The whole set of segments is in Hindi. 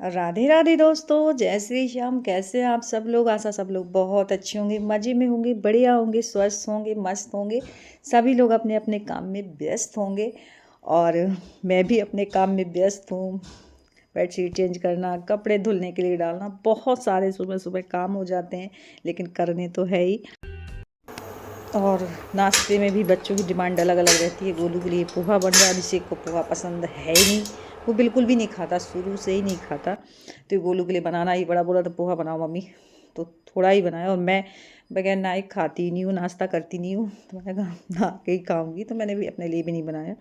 राधे राधे दोस्तों, जय श्री श्याम। कैसे हैं आप सब लोग? आशा सब लोग बहुत अच्छे होंगे, मज़े में होंगे, बढ़िया होंगे, स्वस्थ होंगे, मस्त होंगे। सभी लोग अपने अपने काम में व्यस्त होंगे और मैं भी अपने काम में व्यस्त हूँ। बेडशीट चेंज करना, कपड़े धुलने के लिए डालना, बहुत सारे सुबह सुबह काम हो जाते हैं, लेकिन करने तो है ही। और नाश्ते में भी बच्चों की डिमांड अलग अलग रहती है। गोलू के लिए पोहा बन रहा है, अभिषेक को पोहा पसंद है ही नहीं, वो बिल्कुल भी नहीं खाता, शुरू से ही नहीं खाता। तो ये गोलू के लिए बनाना ही बड़ा बोला, तो पोहा बनाओ मम्मी, तो थोड़ा ही बनाया। और मैं बगैर नाई खाती नहीं हूँ, नाश्ता करती नहीं हूँ, तो मैंने कहा नहा के ही खाऊँगी, तो मैंने भी अपने लिए भी नहीं बनाया।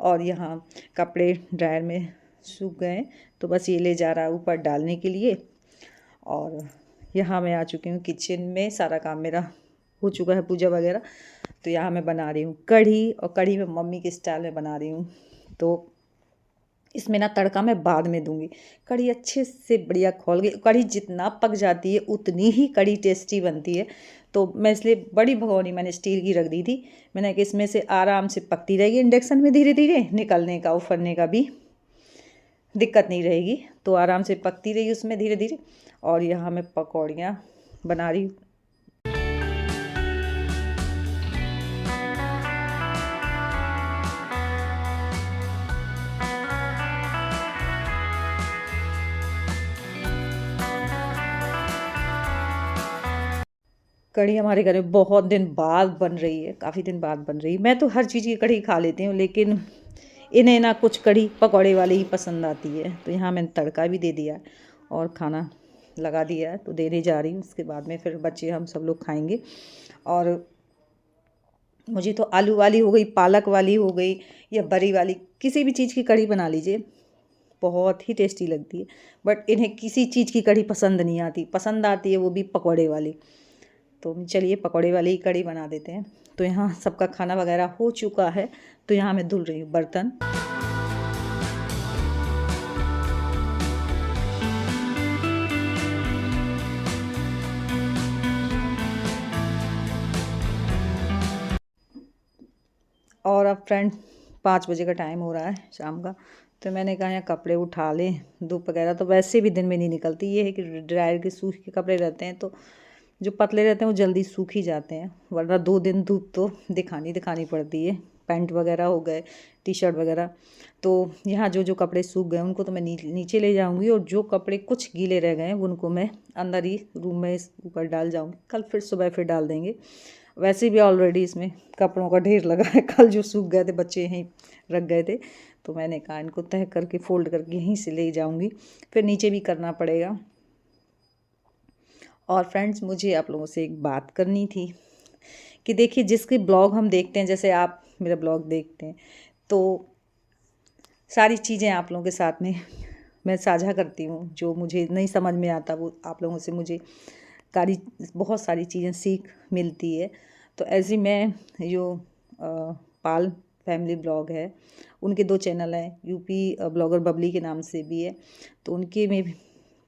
और यहाँ कपड़े ड्रायर में सूख गए, तो बस ये ले जा रहा है ऊपर डालने के लिए। और यहाँ मैं आ चुकी हूँ किचन में, सारा काम मेरा हो चुका है, पूजा वगैरह। तो यहाँ मैं बना रही हूँ कढ़ी, और कढ़ी मैं मम्मी के स्टाइल में बना रही हूँ। तो इसमें ना तड़का मैं बाद में दूंगी। कढ़ी अच्छे से बढ़िया खोल गई, कढ़ी जितना पक जाती है उतनी ही कढ़ी टेस्टी बनती है। तो मैं इसलिए बड़ी भगोनी मैंने स्टील की रख दी थी। मैंने कि इसमें से आराम से पकती रहेगी, इंडक्शन में धीरे धीरे निकलने का उफरने का भी दिक्कत नहीं रहेगी, तो आराम से पकती रही उसमें धीरे धीरे। और यहाँ मैं पकौड़ियाँ बना रही हूँ। कढ़ी हमारे घर में बहुत दिन बाद बन रही है, काफ़ी दिन बाद बन रही है। मैं तो हर चीज़ की कढ़ी खा लेती हूँ, लेकिन इन्हें ना कुछ कढ़ी पकौड़े वाली ही पसंद आती है। तो यहाँ मैंने तड़का भी दे दिया है और खाना लगा दिया है, तो देने जा रही हूँ। उसके बाद में फिर बच्चे हम सब लोग खाएंगे। और मुझे तो आलू वाली हो गई, पालक वाली हो गई, या बरी वाली, किसी भी चीज़ की कढ़ी बना लीजिए, बहुत ही टेस्टी लगती है। बट इन्हें किसी चीज़ की कढ़ी पसंद नहीं आती, पसंद आती है वो भी पकौड़े वाली। तो चलिए पकौड़े वाली ही कढ़ी बना देते हैं। तो यहाँ सबका खाना वगैरह हो चुका है, तो यहाँ मैं धुल रही हूँ बर्तन। और अब फ्रेंड 5 बजे का टाइम हो रहा है शाम का, तो मैंने कहा यहाँ कपड़े उठा लें। धूप वगैरह तो वैसे भी दिन में नहीं निकलती, ये है कि ड्रायर के सूख के कपड़े रहते हैं, तो जो पतले रहते हैं वो जल्दी सूख ही जाते हैं, वरना 2 दिन धूप तो दिखानी पड़ती है। पैंट वगैरह हो गए, टी शर्ट वगैरह। तो यहाँ जो जो कपड़े सूख गए उनको तो मैं नीचे ले जाऊँगी, और जो कपड़े कुछ गीले रह गए हैं उनको मैं अंदर ही रूम में ऊपर डाल जाऊँगी। कल फिर सुबह फिर डाल देंगे। वैसे भी ऑलरेडी इसमें कपड़ों का ढेर लगा है, कल जो सूख गए थे बच्चे यहीं रख गए थे, तो मैंने कहा इनको तह करके फोल्ड करके यहीं से ले जाऊँगी, फिर नीचे भी करना पड़ेगा। और फ्रेंड्स, मुझे आप लोगों से एक बात करनी थी कि देखिए, जिसके ब्लॉग हम देखते हैं, जैसे आप मेरा ब्लॉग देखते हैं, तो सारी चीज़ें आप लोगों के साथ में मैं साझा करती हूँ। जो मुझे नहीं समझ में आता वो आप लोगों से मुझे कारी बहुत सारी चीज़ें सीख मिलती है। तो ऐसे मैं जो पाल फैमिली ब्लॉग है, उनके 2 चैनल हैं, यूपी ब्लॉगर बबली के नाम से भी है। तो उनके में भी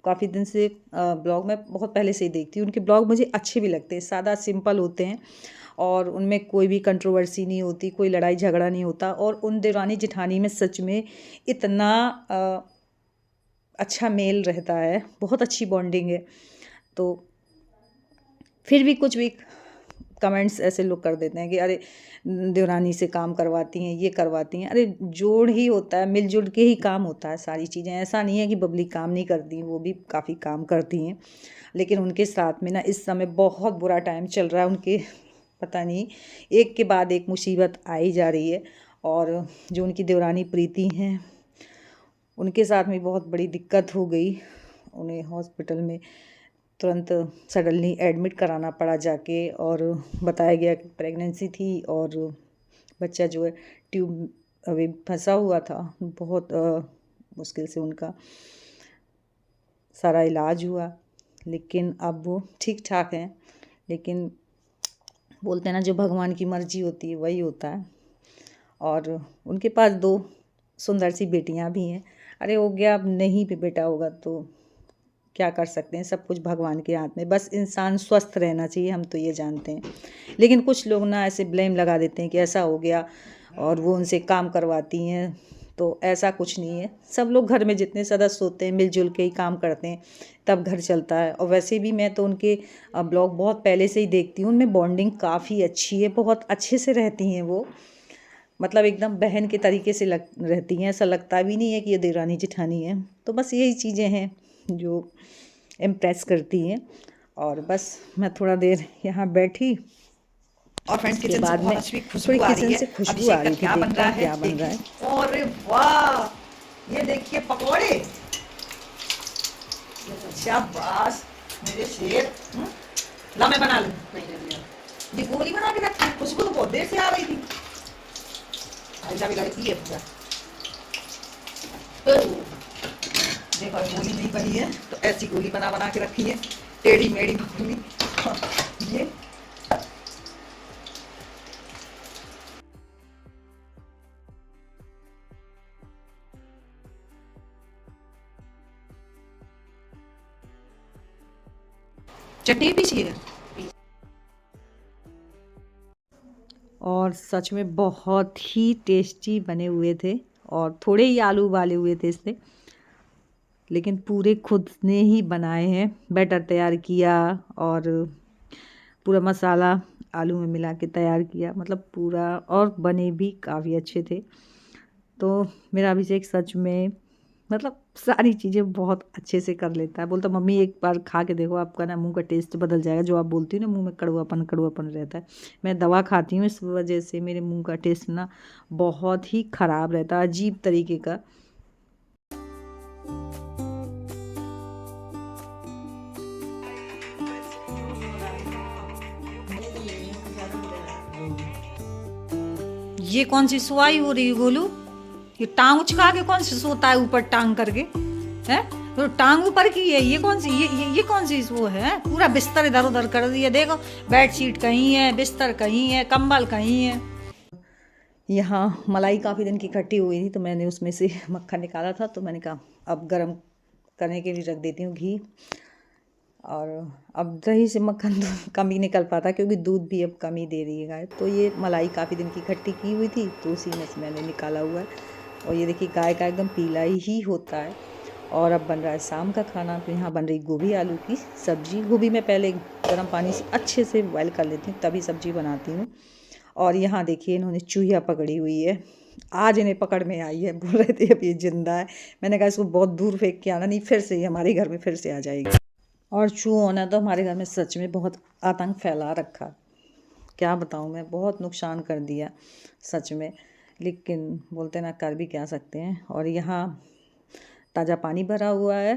काफ़ी दिन से ब्लॉग मैं बहुत पहले से ही देखती हूँ। उनके ब्लॉग मुझे अच्छे भी लगते हैं, सादा सिंपल होते हैं, और उनमें कोई भी कंट्रोवर्सी नहीं होती, कोई लड़ाई झगड़ा नहीं होता। और उन देवरानी जेठानी में सच में इतना अच्छा मेल रहता है, बहुत अच्छी बॉन्डिंग है। तो फिर भी कुछ भी कमेंट्स ऐसे लोग कर देते हैं कि अरे देवरानी से काम करवाती हैं, ये करवाती हैं। अरे जोड़ ही होता है, मिलजुल के ही काम होता है सारी चीज़ें। ऐसा नहीं है कि बबली काम नहीं करती, वो भी काफ़ी काम करती हैं। लेकिन उनके साथ में ना इस समय बहुत बुरा टाइम चल रहा है उनके, पता नहीं एक के बाद एक मुसीबत आई जा रही है। और जो उनकी देवरानी प्रीति हैं, उनके साथ में बहुत बड़ी दिक्कत हो गई। उन्हें हॉस्पिटल में तुरंत सडनली एडमिट कराना पड़ा जाके, और बताया गया कि प्रेगनेंसी थी, और बच्चा जो है ट्यूब अभी फंसा हुआ था। बहुत मुश्किल से उनका सारा इलाज हुआ, लेकिन अब वो ठीक ठाक हैं। लेकिन बोलते हैं ना, जो भगवान की मर्जी होती है वही होता है। और उनके पास 2 सुंदर सी बेटियां भी हैं। अरे हो गया, अब नहीं भी बेटा होगा तो क्या कर सकते हैं, सब कुछ भगवान के हाथ में। बस इंसान स्वस्थ रहना चाहिए, हम तो ये जानते हैं। लेकिन कुछ लोग ना ऐसे ब्लेम लगा देते हैं कि ऐसा हो गया और वो उनसे काम करवाती हैं, तो ऐसा कुछ नहीं है, सब लोग घर में जितने सदस्य होते हैं मिलजुल के ही काम करते हैं, तब घर चलता है। और वैसे भी मैं तो उनके ब्लॉग बहुत पहले से ही देखती हूँ, उनमें बॉन्डिंग काफ़ी अच्छी है, बहुत अच्छे से रहती हैं वो, मतलब एकदम बहन के तरीके से रहती हैं, ऐसा लगता भी नहीं है कि ये देवरानी जेठानी है। तो बस यही चीज़ें हैं जो इम्प्रेस करती हैं। और बस मैं थोड़ा देर यहाँ बैठी और फ्रेंड्स किचन से बहुत अच्छी थोड़ी खुशबू आ रही किचन है। से खुशबू आ रही थी, क्या बन देखते रहा हैं है क्या बन रहा है। और वाह, ये देखिए पकोड़े, शाबाश मेरे शेर। ला मैं बना लूं, ये गोली बना के रखी, खुशबू तो बहुत देर से आ रही थी। ऐसा भी लड़की है पूरा, तो देखो गोली नहीं बनी है तो ऐसी गोली बना बना के रखी है, टेढ़ी मेढ़ी गोली। ये चटनी पीसी है। और सच में बहुत ही टेस्टी बने हुए थे, और थोड़े ही आलू उबाले हुए थे इससे, लेकिन पूरे खुद ने ही बनाए हैं, बैटर तैयार किया और पूरा मसाला आलू में मिला के तैयार किया, मतलब पूरा, और बने भी काफ़ी अच्छे थे। तो मेरा अभिषेक सच में मतलब सारी चीज़ें बहुत अच्छे से कर लेता है। बोलता मम्मी एक बार खा के देखो, आपका ना मुंह का टेस्ट बदल जाएगा, जो आप बोलती हो ना मुंह में कड़वापन कड़वापन रहता है, मैं दवा खाती हूँ इस वजह से मेरे मुंह का टेस्ट ना बहुत ही ख़राब रहता है, अजीब तरीके का। ये कौन सी सुवाई हो रही है गोलू? ये टांग उचका के कौन सी सोता है ऊपर टांग करके, है तो टांग ऊपर की है, ये कौन सी ये कौन सी वो है? पूरा बिस्तर इधर उधर कर दिया, देखो बेडशीट कहीं है, बिस्तर कहीं है, कंबल कहीं है। यहाँ मलाई काफ़ी दिन की इकट्ठी हुई थी, तो मैंने उसमें से मक्खन निकाला था, तो मैंने कहा अब गरम करने के लिए रख देती हूँ घी। और अब दही से मक्खन तो कम ही निकल पाता, क्योंकि दूध भी अब कम ही दे रही है गाय। तो ये मलाई काफ़ी दिन की इकट्ठी की हुई थी, तो उसी में से मैंने निकाला हुआ है। और ये देखिए गाय का एकदम पीला ही होता है। और अब बन रहा है शाम का खाना, तो यहाँ बन रही गोभी आलू की सब्ज़ी। गोभी मैं पहले गर्म पानी से अच्छे से बॉयल कर लेती हूँ, तभी सब्ज़ी बनाती हूँ। और यहाँ देखिए इन्होंने चूहिया पकड़ी हुई है, आज इन्हें पकड़ में आई है, बोल रहे थे अब ये जिंदा है। मैंने कहा इसको बहुत दूर फेंक के आना, नहीं फिर से ये हमारे घर में फिर से आ जाएगी। और चूहों ने तो हमारे घर में सच में बहुत आतंक फैला रखा, क्या बताऊँ मैं, बहुत नुकसान कर दिया सच में, लेकिन बोलते ना कर भी क्या सकते हैं। और यहाँ ताज़ा पानी भरा हुआ है,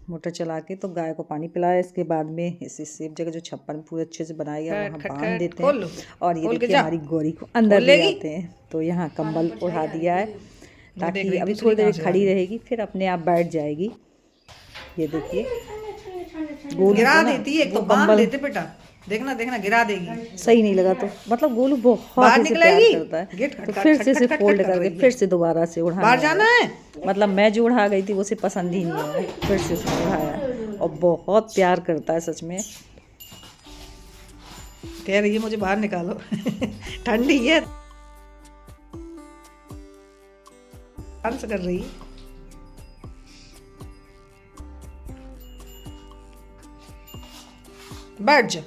मोटर चला के तो गाय को पानी पिलाया। इसके बाद में इस सेब जगह जो छप्पन पूरे अच्छे से बनाया गया वहाँ बांध देते हैं। और ये देखिए हमारी गौरी को अंदर ले आते हैं, तो यहाँ कंबल उड़ा दिया है ताकि अभी थोड़ी देर खड़ी रहेगी, फिर अपने आप बैठ जाएगी। ये देखिए गोलू गिरा ना देती है, एक तो वो बांध कंबल देते बेटा, देखना देखना गिरा देगी। सही नहीं लगा, तो मतलब गोलू बहुत बाहर इसे प्यार निकलेगी, करता है, गेट तो खटखट फिर से इसे खटखट फोल्ड खटखट कर करके रही फिर है। से दोबारा से उड़ाना बाहर जाना है। मतलब मैं जो उड़ा गई थी वो उसे पसंद ही नहीं है, फिर से उसने उड़ाया, और बहुत प्यार करता है सच में। कह रही है मुझे बाहर निकालो ठंडी है, डांस कर रही है। बैठ जा,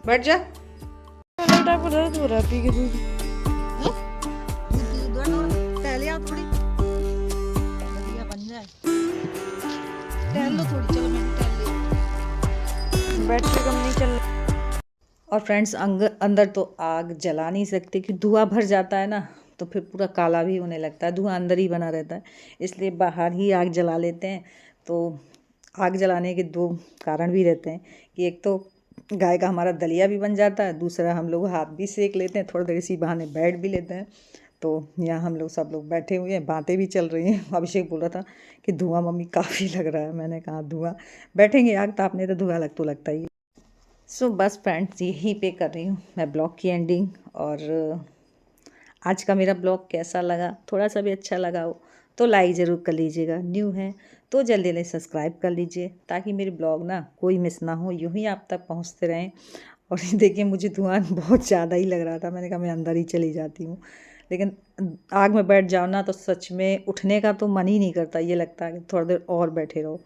बैठ जा। टहले आओ थोड़ी, बढ़िया बन जाए, टहल लो थोड़ी, चलो मैं भी टहल लेती। बैटरी कम नहीं चल रही। और फ्रेंड्स अंदर तो आग जला नहीं सकते कि धुआं भर जाता है ना, तो फिर पूरा काला भी होने लगता है, धुआं अंदर ही बना रहता है, इसलिए बाहर ही आग जला लेते हैं। तो आग जलाने के दो कारण भी रहते हैं कि एक तो गाय का हमारा दलिया भी बन जाता है, दूसरा हम लोग हाथ भी सेक लेते हैं, थोड़ी देर इसी बहाने बैठ भी लेते हैं। तो यहाँ हम लोग सब लोग बैठे हुए हैं, बातें भी चल रही हैं। अभिषेक बोल रहा था कि धुआं मम्मी काफ़ी लग रहा है, मैंने कहा धुआं बैठेंगे आग तापने तो धुआं तो लगता ही। सो बस फ्रेंड्स यहीं पे कर रही हूँ मैं ब्लॉग की एंडिंग। और आज का मेरा ब्लॉग कैसा लगा, थोड़ा सा भी अच्छा लगा हो तो लाइक ज़रूर कर लीजिएगा, न्यू है तो जल्दी जल्दी सब्सक्राइब कर लीजिए, ताकि मेरे ब्लॉग ना कोई मिस ना हो, यूँ ही आप तक पहुँचते रहें। और देखिए मुझे धुआं बहुत ज़्यादा ही लग रहा था, मैंने कहा मैं अंदर ही चली जाती हूँ, लेकिन आग में बैठ जाओ ना तो सच में उठने का तो मन ही नहीं करता, ये लगता है कि थोड़ी देर और बैठे रहो।